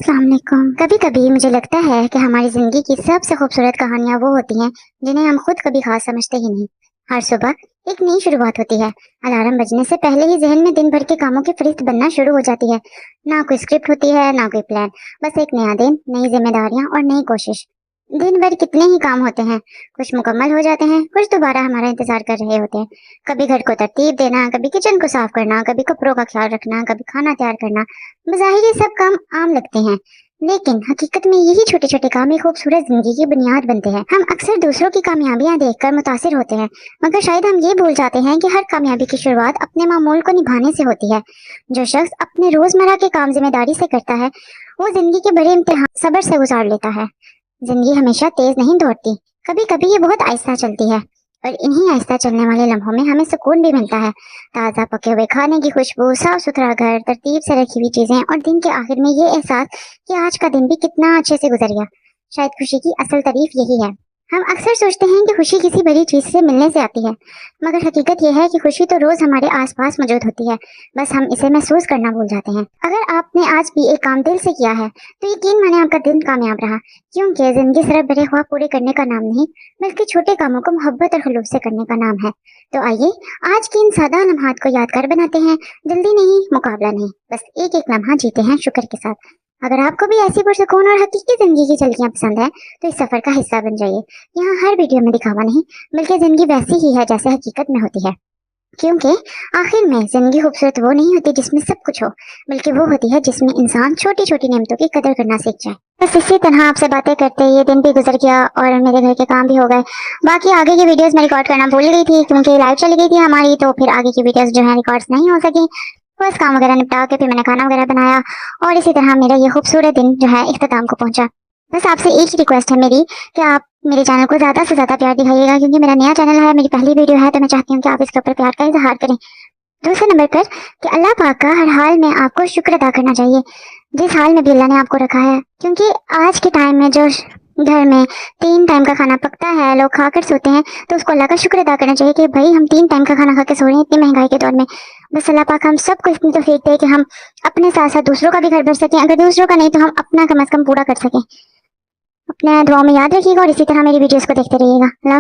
अस्सलाम वालेकुम। कभी कभी मुझे लगता है कि हमारी जिंदगी की सबसे खूबसूरत कहानियां वो होती हैं जिन्हें हम खुद कभी खास समझते ही नहीं। हर सुबह एक नई शुरुआत होती है। अलार्म बजने से पहले ही जहन में दिन भर के कामों की फहरिस्त बनना शुरू हो जाती है। ना कोई स्क्रिप्ट होती है, ना कोई प्लान, बस एक नया दिन, नई जिम्मेदारियां और नई कोशिश। दिन भर कितने ही काम होते हैं, कुछ मुकम्मल हो जाते हैं, कुछ दोबारा हमारा इंतजार कर रहे होते हैं। कभी घर को तरतीब देना, कभी किचन को साफ करना, कभी कपड़ों का ख्याल रखना, कभी खाना तैयार करना। बज़ाहिर ये सब काम आम लगते हैं, लेकिन हकीकत में यही छोटे छोटे काम एक खूबसूरत जिंदगी की बुनियाद बनते हैं। हम अक्सर दूसरों की कामयाबियां देखकर मुतासिर होते हैं, मगर शायद हम ये भूल जाते हैं कि हर कामयाबी की शुरुआत अपने मामूल को निभाने से होती है। जो शख्स अपने रोजमर्रा के काम जिम्मेदारी से करता है, वो जिंदगी के बड़े इम्तिहान सब्र से गुजार लेता है। जिंदगी हमेशा तेज नहीं दौड़ती, कभी कभी ये बहुत आहिस्ता चलती है, और इन्हीं आहिस्ता चलने वाले लम्हों में हमें सुकून भी मिलता है। ताज़ा पके हुए खाने की खुशबू, साफ सुथरा घर, तरतीब से रखी हुई चीजें, और दिन के आखिर में ये एहसास कि आज का दिन भी कितना अच्छे से गुजर गया। शायद खुशी की असल तारीफ यही है। हम अक्सर सोचते हैं कि खुशी किसी बड़ी चीज से मिलने से आती है, मगर हकीकत यह है कि खुशी तो रोज हमारे आसपास मौजूद होती है, बस हम इसे महसूस करना भूल जाते हैं। अगर आपने आज भी एक काम दिल से किया है, तो यकीन माने आपका दिन कामयाब रहा, क्योंकि जिंदगी सिर्फ बड़े ख्वाब पूरे करने का नाम नहीं, बल्कि छोटे कामों को मोहब्बत और खलूस से करने का नाम है। तो आइए आज के इन सादा लम्हात को यादगार बनाते हैं। जल्दी नहीं, मुकाबला नहीं, बस एक एक लम्हा जीते हैं शुक्र के साथ। अगर आपको भी ऐसी पुरसुकून और हकीकी जिंदगी की झलकियां पसंद है, तो इस सफर का हिस्सा बन जाइए। यहाँ हर वीडियो में दिखावा नहीं, बल्कि जिंदगी वैसी ही है जैसे हकीकत में होती है, क्योंकि आखिर में जिंदगी खूबसूरत वो नहीं होती जिसमें सब कुछ हो, बल्कि वो होती है जिसमें इंसान छोटी छोटी नेमतों की कदर करना सीख जाए। बस इसी तरह आपसे बातें करते ये दिन भी गुजर गया और मेरे घर के काम भी हो गए। बाकी आगे की वीडियोस मैं रिकॉर्ड करना भूल गई थी, क्योंकि लाइट चली गई थी हमारी, तो फिर आगे की वीडियोस जो है रिकॉर्ड नहीं हो सकी। बस काम वगैरह निपटा के फिर मैंने खाना वगैरह बनाया, और इसी तरह मेरा ये खूबसूरत दिन जो है इख्तिताम को पहुंचा। बस आपसे एक ही रिक्वेस्ट है मेरी कि आप मेरे चैनल को ज्यादा से ज्यादा प्यार दिखाइएगा, क्योंकि मेरा नया चैनल है, मेरी पहली वीडियो है, तो मैं चाहती हूँ कि आप इसके ऊपर प्यार का इजहार करें। दूसरे नंबर पर कि अल्लाह पाक का हर हाल में आपको शुक्र अदा करना चाहिए, जिस हाल में भी अल्लाह ने आपको रखा है। क्योंकि आज के टाइम में जो घर में 3 टाइम का खाना पकता है, लोग खाकर सोते हैं, तो उसको अल्लाह का शुक्र अदा करना चाहिए कि भाई हम 3 टाइम का खाना खा के सो रहे हैं इतनी महंगाई के दौर में। बस अल्लाह पाक हम सबको इतनी तौफीक दे कि हम अपने साथ साथ दूसरों का भी घर भर सकें, अगर दूसरों का नहीं तो हम अपना कम से कम पूरा कर सकें। अपने दुआओं में याद रखिएगा, और इसी तरह मेरी वीडियोस को देखते रहिएगा।